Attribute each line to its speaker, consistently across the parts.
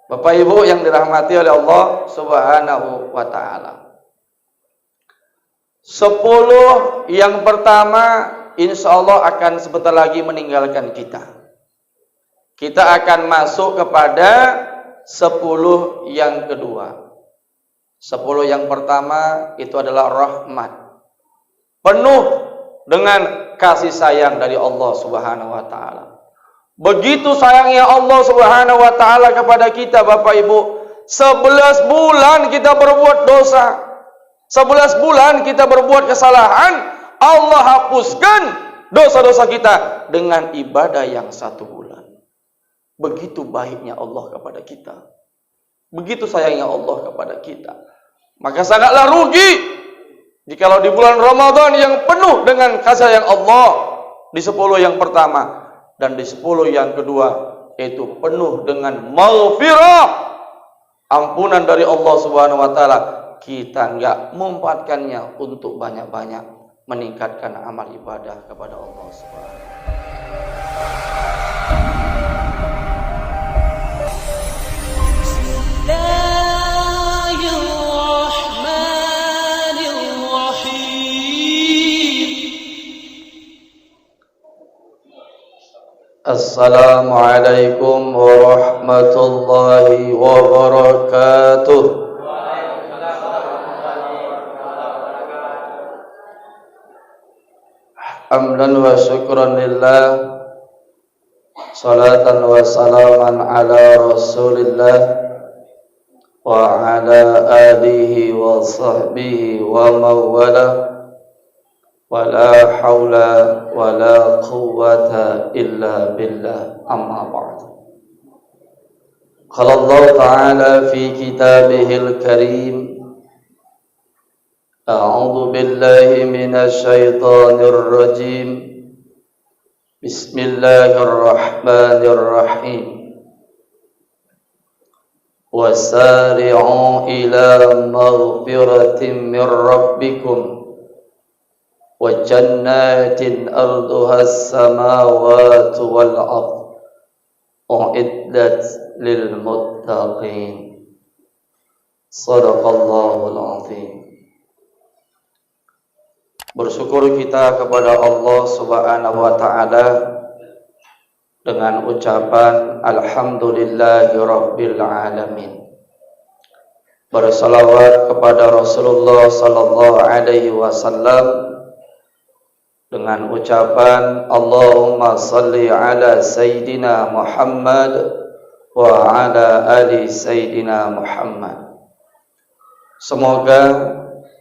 Speaker 1: Bapak Ibu yang dirahmati oleh Allah Subhanahu wa taala. 10 yang pertama insya Allah akan sebentar lagi meninggalkan kita. Kita akan masuk kepada 10 yang kedua. 10 yang pertama itu adalah rahmat. Penuh dengan kasih sayang dari Allah Subhanahu wa taala. Begitu sayangnya Allah Subhanahu wa taala kepada kita Bapak Ibu. 11 bulan kita berbuat dosa. 11 bulan kita berbuat kesalahan, Allah hapuskan dosa-dosa kita dengan ibadah yang 1 bulan. Begitu baiknya Allah kepada kita. Begitu sayangnya Allah kepada kita. Maka sangatlah rugi jikalau di bulan Ramadan yang penuh dengan kasih sayang Allah di 10 yang pertama dan di 10 yang kedua yaitu penuh dengan maghfirah, ampunan dari Allah Subhanahu wa taala, kita enggak memanfaatkannya untuk banyak-banyak meningkatkan amal ibadah kepada Allah Subhanahu wa taala. Assalamualaikum warahmatullahi wabarakatuh. Hamdan wa syukran lillah, salatan wa salaman ala rasulillah wa ala alihi wa sahbihi wa mawala. Wala haula wala quwwata illa billah, amma ba'd. Qala Allah ta'ala fi kitabihil karim, a'udzu billahi minasy syaithanir rajim. Bismillahirrahmanirrahim. Wasari'u ila maghfiratin min rabbikum wa jannatin arduhas samawati wal ardh u'iddat lil muttaqin. Shadaqallahul azim. Bersyukur kita kepada Allah Subhanahu wa taala dengan ucapan alhamdulillahi rabbil alamin. Bersalawat kepada Rasulullah sallallahu alaihi wasallam dengan ucapan Allahumma salli ala Sayyidina Muhammad wa ala ali Sayyidina Muhammad. Semoga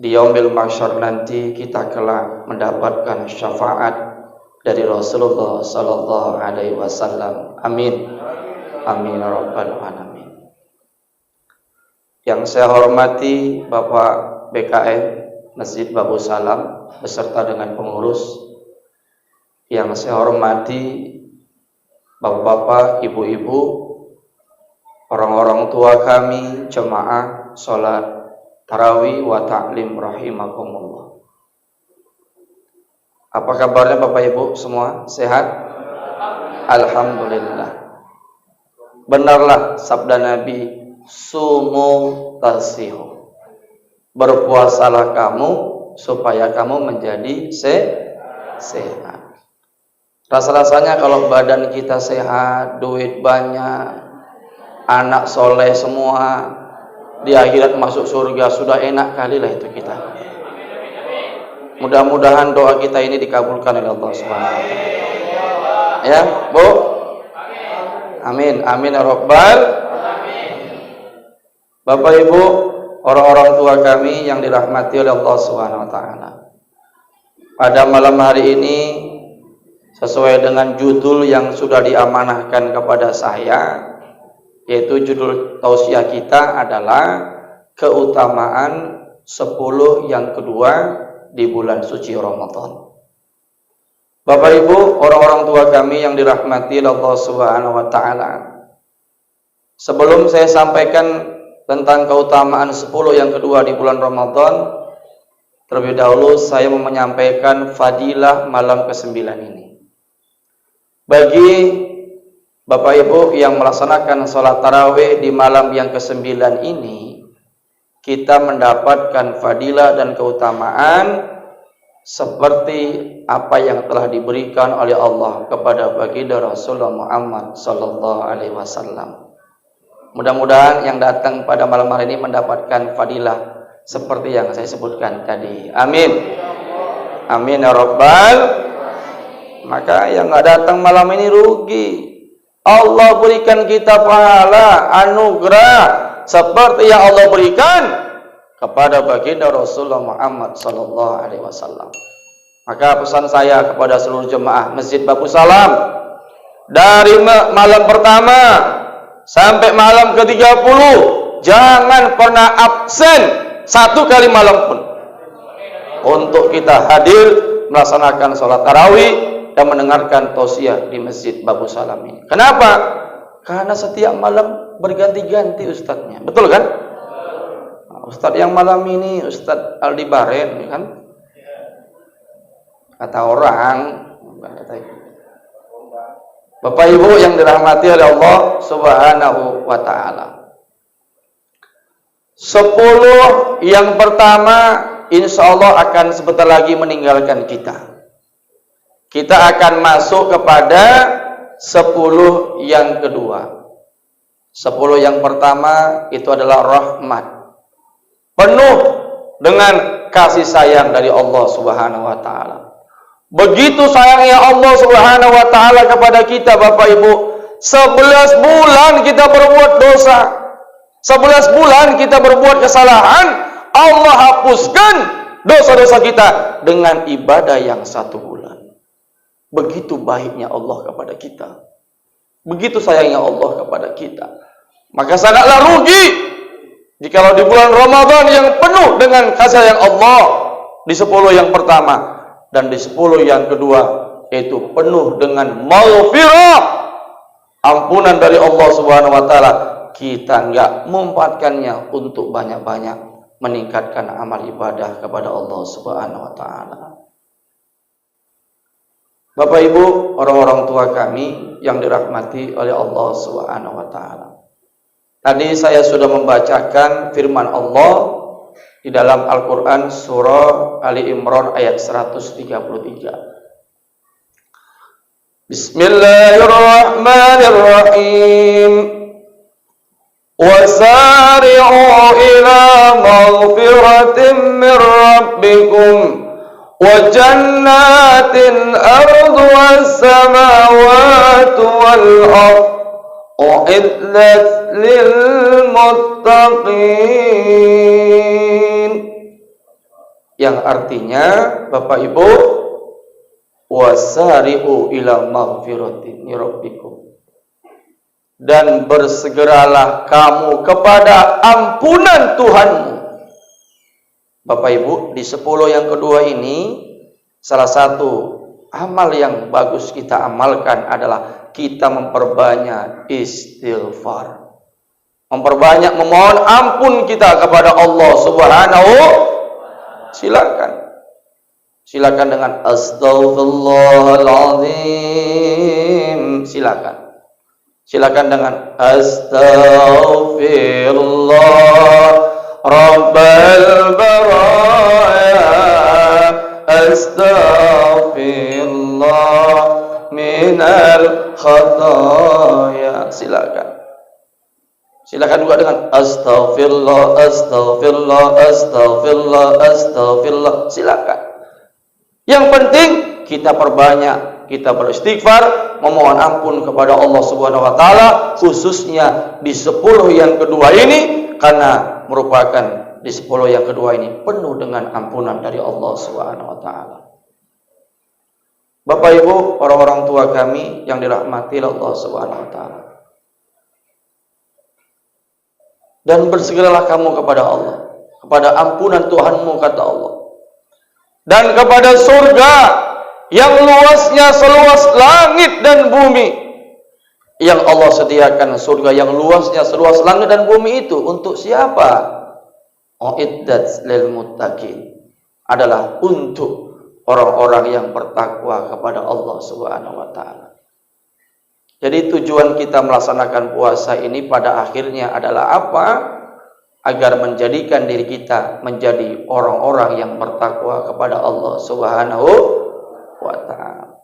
Speaker 1: di yaumil mahsyar nanti kita kelak mendapatkan syafaat dari Rasulullah sallallahu alaihi wasallam. Amin. Amin ya rabbal alamin. Yang saya hormati Bapak BKM Masjid Babu Salam beserta dengan pengurus, yang saya hormati bapak-bapak, ibu-ibu, orang-orang tua kami, jemaah salat tarawih wa ta'lim rahimakumullah. Apa kabarnya Bapak Ibu semua? Sehat? Alhamdulillah. Benarlah sabda Nabi, sumu tasihu. Berpuasalah kamu supaya kamu menjadi sehat. Rasa-rasanya kalau badan kita sehat, duit banyak, anak soleh semua, di akhirat masuk surga, sudah enak kali lah itu kita. Mudah-mudahan doa kita ini dikabulkan oleh Allah Subhanahu wa taala. Ya, Bu? Amin. Amin ya rabbal. Bapak Ibu, orang-orang tua kami yang dirahmati oleh Allah Subhanahu wa taala. Pada malam hari ini sesuai dengan judul yang sudah diamanahkan kepada saya, yaitu judul tausiah kita adalah keutamaan 10 yang kedua di bulan suci Ramadan. Bapak Ibu, orang-orang tua kami yang dirahmati oleh Allah Subhanahu wa taala. Sebelum saya sampaikan tentang keutamaan 10 yang kedua di bulan Ramadan, terlebih dahulu saya mau menyampaikan fadilah malam ke-9 ini. Bagi Bapak Ibu yang melaksanakan sholat tarawih di malam yang ke-9 ini, kita mendapatkan fadilah dan keutamaan seperti apa yang telah diberikan oleh Allah kepada baginda Rasulullah Muhammad sallallahu alaihi wasallam. Mudah-mudahan yang datang pada malam hari ini mendapatkan fadilah seperti yang saya sebutkan tadi. Amin. Amin ya rabbal. Maka yang nggak datang malam ini rugi. Allah berikan kita pahala, anugerah seperti yang Allah berikan kepada baginda Rasulullah Muhammad sallallahu alaihi wasallam. Maka pesan saya kepada seluruh jemaah Masjid Babu Salam, dari malam pertama sampai malam ke-30 jangan pernah absen satu kali malam pun untuk kita hadir melaksanakan sholat tarawih dan mendengarkan tausiah di Masjid Babu Salam ini. Kenapa? Karena setiap malam berganti-ganti ustadznya. Betul kan? Ustadz yang malam ini Ustadz Aldi Baren kan? Kata orang, Bapak Ibu yang dirahmati oleh Allah Subhanahu wa taala. 10 yang pertama insya Allah akan sebentar lagi meninggalkan kita. Kita akan masuk kepada 10 yang kedua. 10 yang pertama itu adalah rahmat, penuh dengan kasih sayang dari Allah Subhanahu wa taala. Begitu sayangnya Allah Subhanahu wa taala kepada kita Bapak Ibu, 11 bulan kita berbuat dosa, 11 bulan kita berbuat kesalahan, Allah hapuskan dosa-dosa kita dengan ibadah yang 1 bulan. Begitu baiknya Allah kepada kita, begitu sayangnya Allah kepada kita. Maka sangatlah rugi jikalau di bulan Ramadan yang penuh dengan kasih sayang Allah di 10 yang pertama dan di 10 yang kedua yaitu penuh dengan maghfirah, ampunan dari Allah Subhanahu wa taala, kita enggak memanfaatkannya untuk banyak-banyak meningkatkan amal ibadah kepada Allah Subhanahu wa taala. Bapak Ibu, orang-orang tua kami yang dirahmati oleh Allah Subhanahu wa taala. Tadi saya sudah membacakan firman Allah di dalam Al-Qur'an surah Ali Imran ayat 133. Bismillahirrahmanirrahim. Wasari'u ila maghfiratin min rabbikum wa jannatin arduha as-samawati wal ardh u'iddat lil muttaqin, yang artinya Bapak Ibu, wasari'u ila maghfiratin min rabbikum, dan bersegeralah kamu kepada ampunan Tuhanmu. Bapak Ibu, di 10 yang kedua ini salah satu amal yang bagus kita amalkan adalah kita memperbanyak istighfar, memperbanyak memohon ampun kita kepada Allah Subhanahu. Silakan dengan astaghfirullahaladzim, silakan dengan astaghfirullah Rabbal baraya, astaghfirullah minal khataya. Silakan juga dengan astaghfirullah, astaghfirullah, astaghfirullah, astaghfirullah. Silakan. Yang penting kita perbanyak, kita beristighfar, memohon ampun kepada Allah Subhanahu wa taala, khususnya di 10 yang kedua ini, karena merupakan di 10 yang kedua ini penuh dengan ampunan dari Allah Subhanahu wa taala. Bapak Ibu, orang-orang tua kami yang dirahmati Allah Subhanahu wa taala. Dan bersegeralah kamu kepada Allah, kepada ampunan Tuhanmu kata Allah. Dan kepada surga yang luasnya seluas langit dan bumi. Yang Allah sediakan surga yang luasnya seluas langit dan bumi itu untuk siapa? U'iddat lil muttaqin, adalah untuk orang-orang yang bertakwa kepada Allah Subhanahu wa taala. Jadi tujuan kita melaksanakan puasa ini pada akhirnya adalah apa? Agar menjadikan diri kita menjadi orang-orang yang bertakwa kepada Allah Subhanahu wa ta'ala.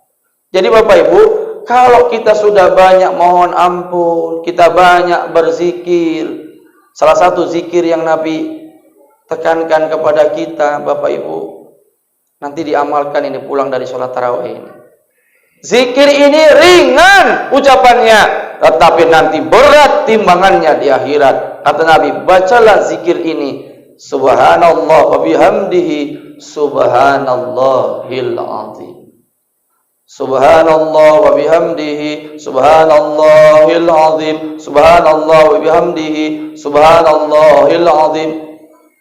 Speaker 1: Jadi Bapak Ibu, kalau kita sudah banyak mohon ampun, kita banyak berzikir, salah satu zikir yang Nabi tekankan kepada kita Bapak Ibu, nanti diamalkan ini pulang dari sholat tarawih ini. Zikir ini ringan ucapannya, tetapi nanti berat timbangannya di akhirat. Kata Nabi, bacalah zikir ini, subhanallah wa bihamdihi subhanallahil azim. Subhanallah wa bihamdihi subhanallahil azim. Subhanallah wa bihamdihi subhanallahil azim.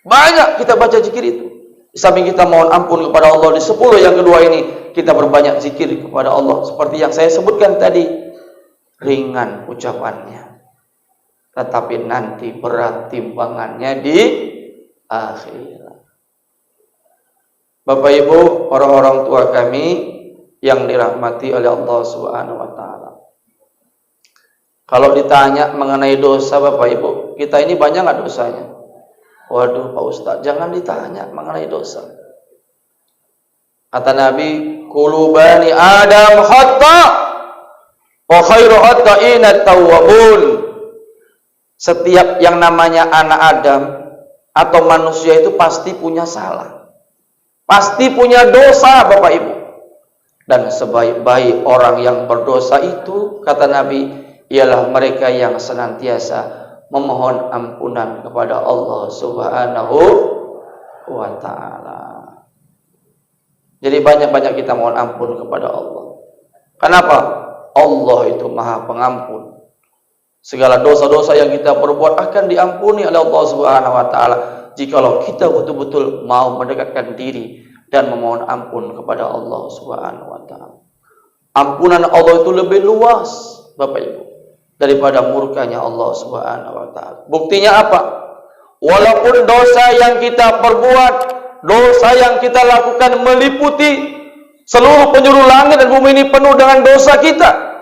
Speaker 1: Banyak kita baca zikir itu. Di samping kita mohon ampun kepada Allah di 10 yang kedua ini, kita berbanyak zikir kepada Allah seperti yang saya sebutkan tadi. Ringan ucapannya, tetapi nanti berat timbangannya di akhirat. Bapak Ibu, orang-orang tua kami yang dirahmati oleh Allah Subhanahu wa taala. Kalau ditanya mengenai dosa Bapak Ibu, kita ini banyak enggak dosanya? Waduh Pak Ustaz, jangan ditanya mengenai dosa. Kata Nabi, kullu bani Adam khata wa khairu khata'ina tawwabun. Setiap yang namanya anak Adam atau manusia itu pasti punya salah. Pasti punya dosa Bapak Ibu. Dan sebaik-baik orang yang berdosa itu, kata Nabi, ialah mereka yang senantiasa memohon ampunan kepada Allah Subhanahu wa ta'ala. Jadi banyak-banyak kita mohon ampun kepada Allah. Kenapa? Allah itu Maha Pengampun. Segala dosa-dosa yang kita perbuat akan diampuni oleh Allah Subhanahu wa ta'ala jikalau kita betul-betul mau mendekatkan diri dan memohon ampun kepada Allah Subhanahu wa ta'ala. Ampunan Allah itu lebih luas Bapak Ibu daripada murkanya Allah Subhanahu wa ta'ala. Buktinya apa? Walaupun dosa yang kita perbuat, dosa yang kita lakukan meliputi seluruh penjuru langit dan bumi ini penuh dengan dosa kita.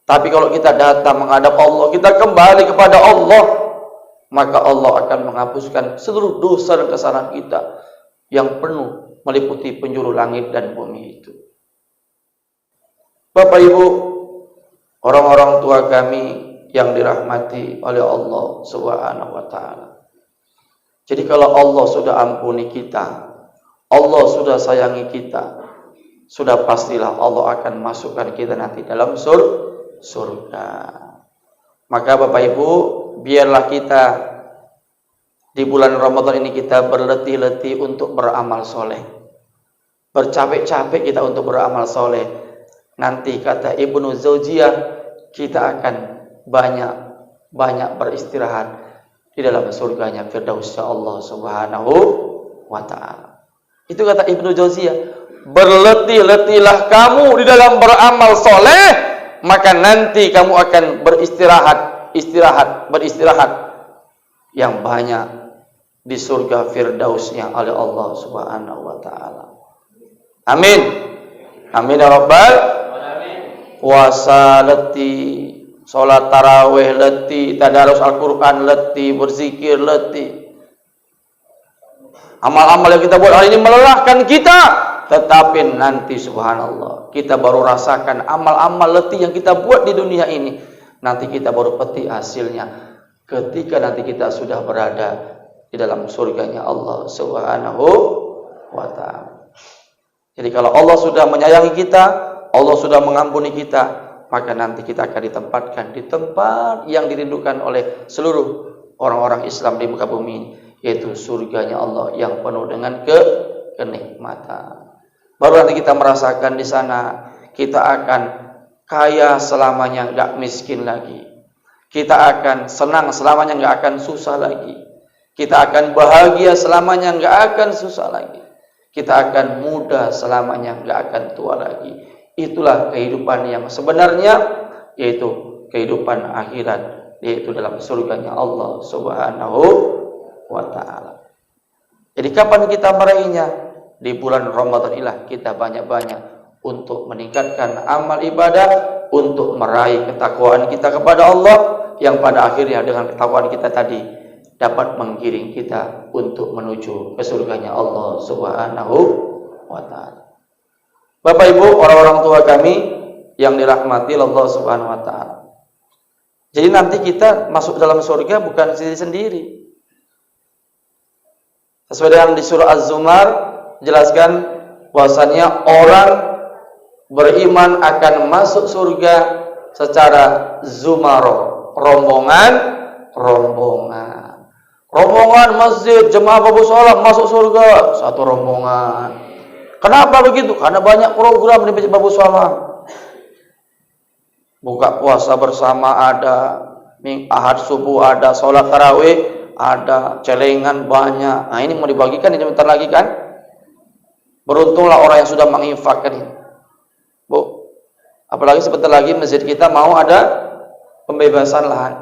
Speaker 1: Tapi kalau kita datang menghadap Allah, kita kembali kepada Allah, maka Allah akan menghapuskan seluruh dosa dan kesalahan kita yang penuh meliputi penjuru langit dan bumi itu. Bapak Ibu, orang-orang tua kami yang dirahmati oleh Allah Subhanahu wa ta'ala. Jadi kalau Allah sudah ampuni kita, Allah sudah sayangi kita, sudah pastilah Allah akan masukkan kita nanti dalam surga. Maka Bapak Ibu, biarlah kita di bulan Ramadan ini kita berletih-letih untuk beramal soleh. Bercapek-capek kita untuk beramal soleh. Nanti kata Ibnu Zaujiyah, kita akan banyak beristirahat di dalam surganya Firdaus Allah Subhanahu wa ta'ala. Itu kata Ibnu Zaujiyah, berletih-letihlah kamu di dalam beramal soleh, maka nanti kamu akan beristirahat yang banyak di surga Firdausnya oleh Allah Subhanahu wa ta'ala. Amin. Amin ya rabbal alamin. Puasa letih, sholat tarawih letih, tadarus Al-Quran letih, berzikir letih. Amal-amal yang kita buat hari ini melelahkan kita, tetapi nanti subhanallah kita baru rasakan amal-amal letih yang kita buat di dunia ini. Nanti kita baru petik hasilnya ketika nanti kita sudah berada di dalam surganya Allah Subhanahu wa ta'ala. Jadi kalau Allah sudah menyayangi kita, Allah sudah mengampuni kita, maka nanti kita akan ditempatkan di tempat yang dirindukan oleh seluruh orang-orang Islam di muka bumi, yaitu surganya Allah yang penuh dengan kenikmatan. Baru nanti kita merasakan di sana kita akan kaya selamanya, enggak miskin lagi. Kita akan senang selamanya, enggak akan susah lagi. Kita akan bahagia selamanya, enggak akan susah lagi. Kita akan muda selamanya, enggak akan tua lagi. Itulah kehidupan yang sebenarnya, yaitu kehidupan akhirat, yaitu dalam surganya Allah Subhanahu wa ta'ala. Jadi kapan kita meraihnya? Di bulan Ramadan inilah kita banyak-banyak untuk meningkatkan amal ibadah, untuk meraih ketakwaan kita kepada Allah, yang pada akhirnya dengan ketakwaan kita tadi dapat menggiring kita untuk menuju ke surganya Allah Subhanahu wa ta'ala. Bapak Ibu, orang-orang tua kami yang dirahmati Allah Subhanahu wa ta'ala. Jadi nanti kita masuk dalam surga bukan sendiri. Sesuai dengan di surah Az-Zumar jelaskan bahwasanya orang beriman akan masuk surga secara zumaro, rombongan masjid jemaah Babu Salam masuk surga satu rombongan. Kenapa begitu? Karena banyak program di Masjid Babu Salam. Buka puasa bersama ada, Ahad subuh ada, sholat tarawih ada, celengan banyak. Nah ini mau dibagikan ini sebentar lagi kan? Beruntunglah orang yang sudah menginfakkan ini. Bu, apalagi sebentar lagi masjid kita mau ada pembebasan lahan.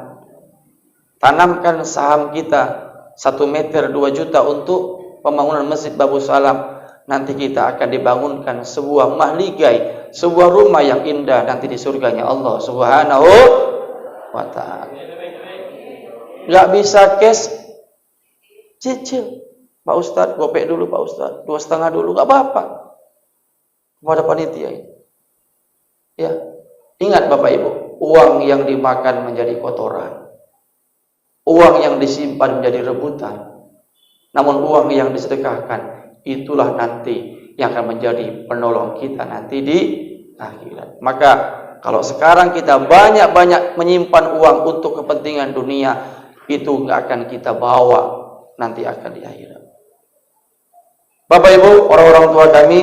Speaker 1: Tanamkan saham kita 1 meter 2 juta untuk pembangunan Masjid Babu Salam. Nanti kita akan dibangunkan sebuah mahligai, sebuah rumah yang indah nanti di surganya Allah Subhanahu wa ta'ala. Gak bisa cash, cicil. Pak Ustadz, gopek dulu Pak Ustadz, 2,5 dulu, gak apa-apa. Kepada panitia ini. Ya, ingat Bapak Ibu, uang yang dimakan menjadi kotoran, uang yang disimpan menjadi rebutan. Namun uang yang disedekahkan, itulah nanti yang akan menjadi penolong kita nanti di akhirat. Maka kalau sekarang kita banyak-banyak menyimpan uang untuk kepentingan dunia, itu nggak akan kita bawa nanti akan di akhirat. Bapak Ibu, orang-orang tua kami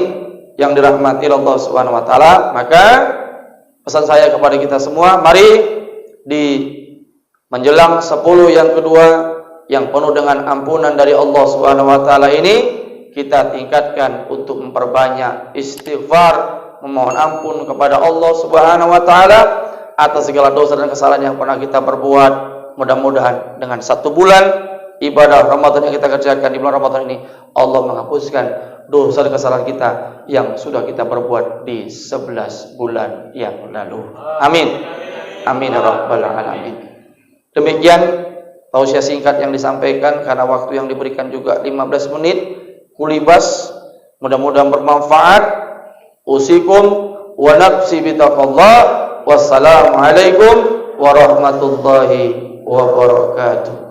Speaker 1: yang dirahmati Allah Subhanahu wa taala, maka pesan saya kepada kita semua, mari di menjelang 10 yang kedua yang penuh dengan ampunan dari Allah Subhanahu wa taala ini, kita tingkatkan untuk memperbanyak istighfar, memohon ampun kepada Allah Subhanahu wa taala atas segala dosa dan kesalahan yang pernah kita perbuat. Mudah-mudahan dengan 1 bulan ibadah Ramadan yang kita kerjakan di bulan Ramadan ini, Allah menghapuskan dosa dan kesalahan kita yang sudah kita perbuat di 11 bulan yang lalu. Amin. Amin ya rabbal alamin. Demikian tausiah singkat yang disampaikan, karena waktu yang diberikan juga 15 menit. Kulibas, mudah-mudahan bermanfaat. Usikum wa nafsi bitaqallah. Wassalamualaikum warahmatullahi wabarakatuh.